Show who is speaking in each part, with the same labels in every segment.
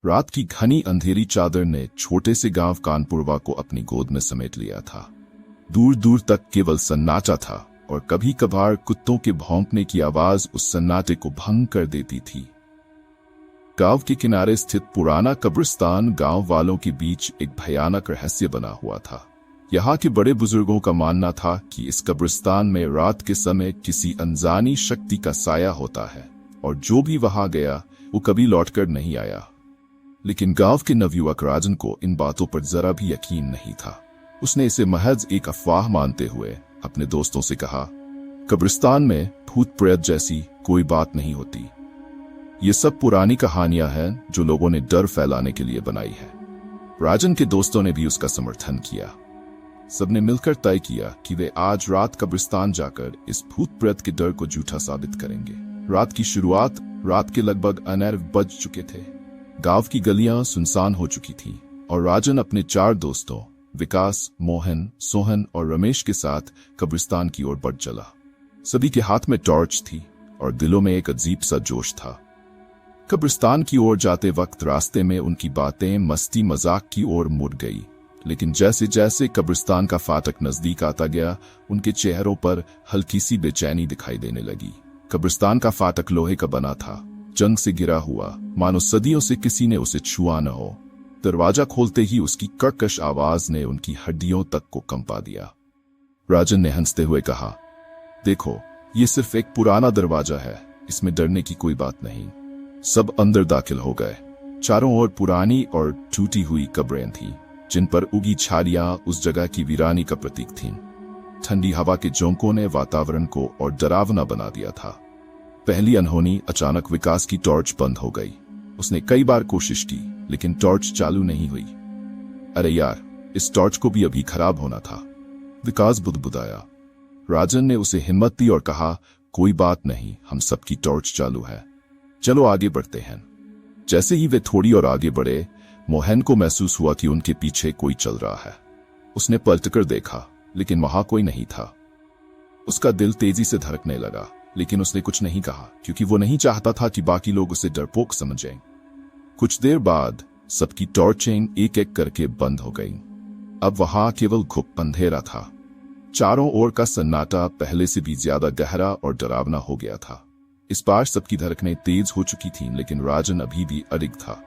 Speaker 1: रात की घनी अंधेरी चादर ने छोटे से गांव कानपुरवा को अपनी गोद में समेट लिया था। दूर दूर तक केवल सन्नाटा था और कभी कभार कुत्तों के भौंकने की आवाज उस सन्नाटे को भंग कर देती थी। गांव के किनारे स्थित पुराना कब्रिस्तान गांव वालों के बीच एक भयानक रहस्य बना हुआ था। यहाँ के बड़े बुजुर्गों का मानना था कि इस कब्रिस्तान में रात के समय किसी अनजानी शक्ति का साया होता है और जो भी वहां गया वो कभी लौटकर नहीं आया। लेकिन गांव के नवयुवक राजन को इन बातों पर जरा भी यकीन नहीं था। उसने इसे महज एक अफवाह मानते हुए अपने दोस्तों से कहा, कब्रिस्तान में भूत प्रेत जैसी कोई बात नहीं होती। ये सब पुरानी कहानियां हैं जो लोगों ने डर फैलाने के लिए बनाई है। राजन के दोस्तों ने भी उसका समर्थन किया। सबने मिलकर तय किया कि वे आज रात कब्रिस्तान जाकर इस भूत प्रेत के डर को झूठा साबित करेंगे। रात की शुरुआत रात के लगभग 9 बज चुके थे। गांव की गलियां सुनसान हो चुकी थीं और राजन अपने 4 दोस्तों विकास, मोहन, सोहन और रमेश के साथ कब्रिस्तान की ओर बढ़ चला। सभी के हाथ में टॉर्च थी और दिलों में एक अजीब सा जोश था। कब्रिस्तान की ओर जाते वक्त रास्ते में उनकी बातें मस्ती मजाक की ओर मुड़ गई, लेकिन जैसे जैसे कब्रिस्तान का फाटक नजदीक आता गया उनके चेहरों पर हल्की सी बेचैनी दिखाई देने लगी। कब्रिस्तान का फाटक लोहे का बना था, जंग से गिरा हुआ, मानो सदियों से किसी ने उसे छुआ न हो। दरवाजा खोलते ही उसकी कर्कश आवाज ने उनकी हड्डियों तक को कंपा दिया। राजन ने हंसते हुए कहा, देखो, ये सिर्फ एक पुराना दरवाजा है, इसमें डरने की कोई बात नहीं। सब अंदर दाखिल हो गए। चारों ओर पुरानी और टूटी हुई कब्रें थीं, जिन पर उगी छालियां उस जगह की वीरानी का प्रतीक थीं। ठंडी हवा के झोंकों ने वातावरण को और डरावना बना दिया था। पहली अनहोनी, अचानक विकास की टॉर्च बंद हो गई। उसने कई बार कोशिश की लेकिन टॉर्च चालू नहीं हुई। अरे यार, इस टॉर्च को भी अभी खराब होना था, विकास बुदबुदाया। राजन ने उसे हिम्मत दी और कहा, कोई बात नहीं, हम सबकी टॉर्च चालू है, चलो आगे बढ़ते हैं। जैसे ही वे थोड़ी और आगे बढ़े, मोहन को महसूस हुआ कि उनके पीछे कोई चल रहा है। उसने पलटकर देखा लेकिन वहां कोई नहीं था। उसका दिल तेजी से धड़कने लगा, लेकिन उसने कुछ नहीं कहा क्योंकि वो नहीं चाहता था कि बाकी लोग उसे डरपोक समझें। कुछ देर बाद सबकी टॉर्चें एक एक करके बंद हो गईं। अब वहां केवल घुप अंधेरा था। चारों ओर का सन्नाटा पहले से भी ज्यादा गहरा और डरावना हो गया था। इस बार सबकी धड़कनें तेज हो चुकी थीं, लेकिन राजन अभी भी अडिग था।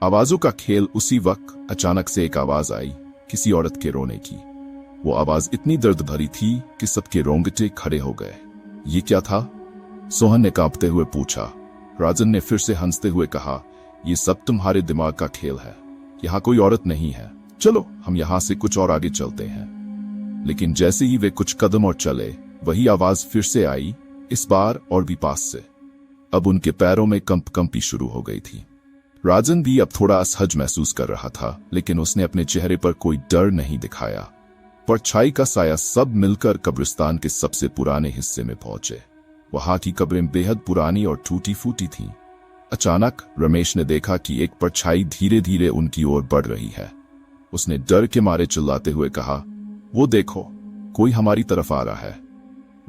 Speaker 1: आवाजों का खेल। उसी वक्त अचानक से एक आवाज आई, किसी औरत के रोने की। वो आवाज इतनी दर्द भरी थी कि सबके रोंगटे खड़े हो गए। ये क्या था? सोहन ने कांपते हुए पूछा। राजन ने फिर से हंसते हुए कहा, ये सब तुम्हारे दिमाग का खेल है, यहाँ कोई औरत नहीं है, चलो हम यहाँ से कुछ और आगे चलते हैं। लेकिन जैसे ही वे कुछ कदम और चले, वही आवाज फिर से आई, इस बार और भी पास से। अब उनके पैरों में कंपी शुरू हो गई थी। राजन भी अब थोड़ा असहज महसूस कर रहा था, लेकिन उसने अपने चेहरे पर कोई डर नहीं दिखाया। परछाई का साया सब मिलकर कब्रिस्तान के सबसे पुराने हिस्से में पहुंचे। वहां की कब्रें बेहद पुरानी और टूटी फूटी थीं। अचानक रमेश ने देखा कि एक परछाई धीरे धीरे उनकी ओर बढ़ रही है। उसने डर के मारे चिल्लाते हुए कहा, वो देखो, कोई हमारी तरफ आ रहा है।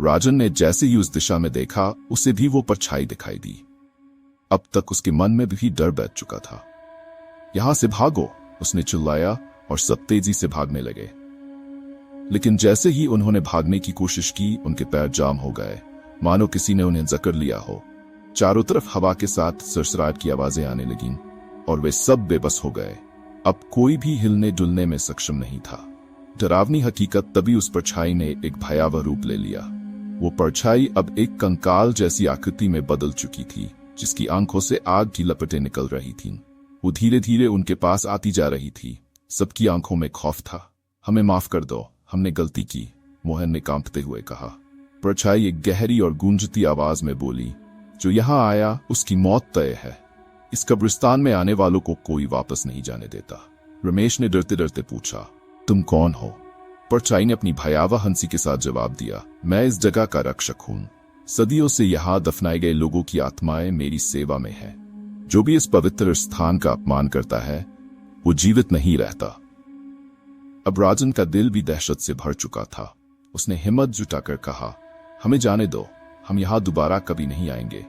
Speaker 1: राजन ने जैसे ही उस दिशा में देखा, उसे भी वो परछाई दिखाई दी। अब तक उसके मन में भी डर बैठ चुका था। यहां से भागो, उसने चिल्लाया और सब तेजी से भागने लगे। लेकिन जैसे ही उन्होंने भागने की कोशिश की, उनके पैर जाम हो गए, मानो किसी ने उन्हें जकड़ लिया हो। चारों तरफ हवा के साथ सरसराहट की आवाजें आने लगीं और वे सब बेबस हो गए। अब कोई भी हिलने डुलने में सक्षम नहीं था। डरावनी हकीकत तभी उस परछाई ने एक भयावह रूप ले लिया। वो परछाई अब एक कंकाल जैसी आकृति में बदल चुकी थी, जिसकी आंखों से आग की लपटें निकल रही थीं। वो धीरे धीरे उनके पास आती जा रही थी। सबकी आंखों में खौफ था। हमें माफ कर दो, हमने गलती की, मोहन ने कांपते हुए कहा। परछाई एक गहरी और गूंजती आवाज में बोली, जो यहाँ आया उसकी मौत तय है। इस कब्रिस्तान में आने वालों को कोई वापस नहीं जाने देता। रमेश ने डरते डरते पूछा, तुम कौन हो? परछाई ने अपनी भयावह हंसी के साथ जवाब दिया, मैं इस जगह का रक्षक हूं। सदियों से यहाँ दफनाए गए लोगों की आत्माएं मेरी सेवा में है। जो भी इस पवित्र स्थान का अपमान करता है, वो जीवित नहीं रहता। अब राजन का दिल भी दहशत से भर चुका था। उसने हिम्मत जुटाकर कहा, हमें जाने दो, हम यहाँ दोबारा कभी नहीं आएंगे।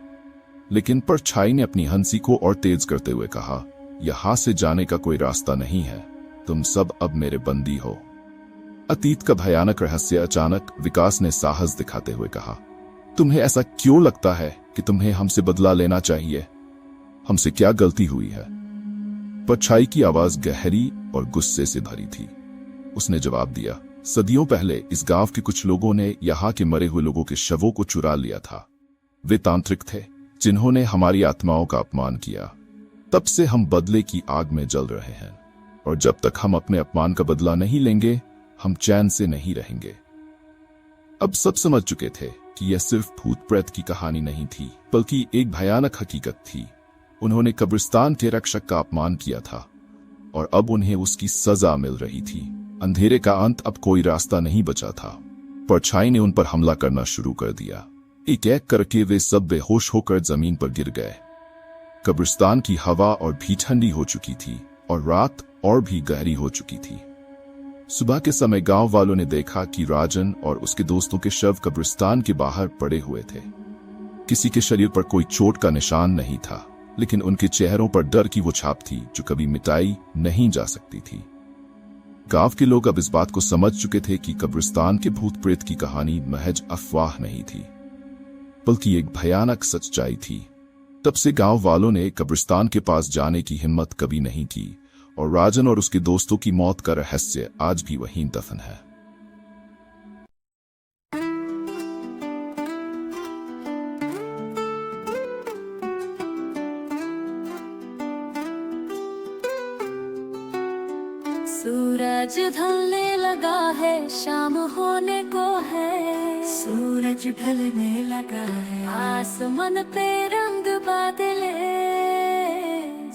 Speaker 1: लेकिन परछाई ने अपनी हंसी को और तेज करते हुए कहा, यहाँ से जाने का कोई रास्ता नहीं है। तुम सब अब मेरे बंदी हो। अतीत का भयानक रहस्य अचानक विकास ने साहस दिखाते हुए कहा। तुम्हें ऐसा क्यों लगता है कि तुम्हें हमसे बदला लेना चाहिए? हमसे क्या गलती हुई है? परछाई की आवाज गहरी और गुस्से से भरी थी। उसने जवाब दिया, सदियों पहले इस गांव के कुछ लोगों ने यहाँ के मरे हुए लोगों के शवों को चुरा लिया था। वे तांत्रिक थे जिन्होंने हमारी आत्माओं का अपमान किया। तब से हम बदले की आग में जल रहे हैं, और जब तक हम अपने अपमान का बदला नहीं लेंगे, हम चैन से नहीं रहेंगे। अब सब समझ चुके थे कि यह सिर्फ भूत प्रेत की कहानी नहीं थी, बल्कि एक भयानक हकीकत थी। उन्होंने कब्रिस्तान के रक्षक का अपमान किया था, और अब उन्हें उसकी सजा मिल रही थी। अंधेरे का अंत अब कोई रास्ता नहीं बचा था। परछाई ने उन पर हमला करना शुरू कर दिया। एक एक करके वे सब बेहोश होकर जमीन पर गिर गए। कब्रिस्तान की हवा और भी ठंडी हो चुकी थी, और रात और भी गहरी हो चुकी थी। सुबह के समय गांव वालों ने देखा कि राजन और उसके दोस्तों के शव कब्रिस्तान के बाहर पड़े हुए थे। किसी के शरीर पर कोई चोट का निशान नहीं था, लेकिन उनके चेहरों पर डर की वो छाप थी जो कभी मिटाई नहीं जा सकती थी। गांव के लोग अब इस बात को समझ चुके थे कि कब्रिस्तान के भूत प्रेत की कहानी महज अफवाह नहीं थी, बल्कि एक भयानक सच्चाई थी। तब से गांव वालों ने कब्रिस्तान के पास जाने की हिम्मत कभी नहीं की, और राजन और उसके दोस्तों की मौत का रहस्य आज भी वहीं दफन है।
Speaker 2: सूरज ढलने लगा है, शाम होने को है। सूरज ढलने लगा है, आसमान पे रंग बादले,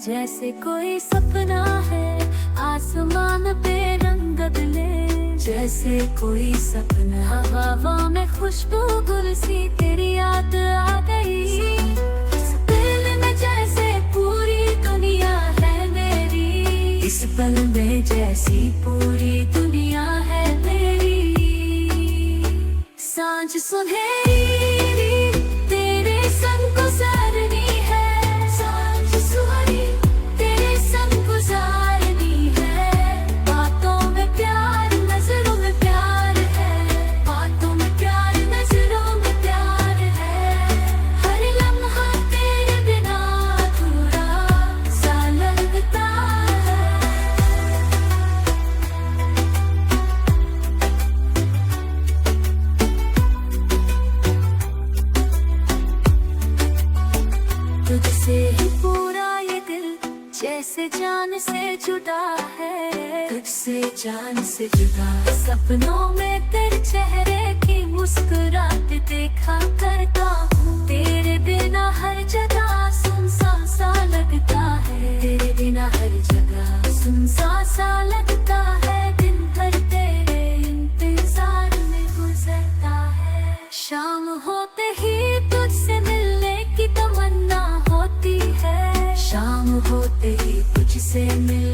Speaker 2: जैसे कोई सपना है। आसमान पे रंग बदले, जैसे कोई सपना। हवा में खुशबू गुल सी तेरी याद आ गई। इस दिल में जैसे पूरी दुनिया है मेरी, इस पल में जैसी पूरी दुनिया है मेरी। सांझ सुनहरी तेरे संग गुजारनी है, सांझ सुहानी तेरे संग गुजारनी है। बातों में प्यार, नजरों में प्यार है, बातों में प्यार, नजरों में प्यार है। हर लम्हा तेरे बिना अधूरा सा लगता है। तुझसे ही पूरा ये दिल जैसे जान से जुड़ा है, तुझसे जान से जुड़ा। सपनों में तेरे चेहरे की मुस्कुराहट देखा करता हूँ। तेरे बिना हर जगह सुनसान सा लगता है, तेरे बिना हर जगह सुनसान सा लगता है। दिन भर तेरे इंतजार में गुजरता है। शाम होते ही तुझसे मिलने की तमन्ना होती है, शाम होते ही तुझसे मिल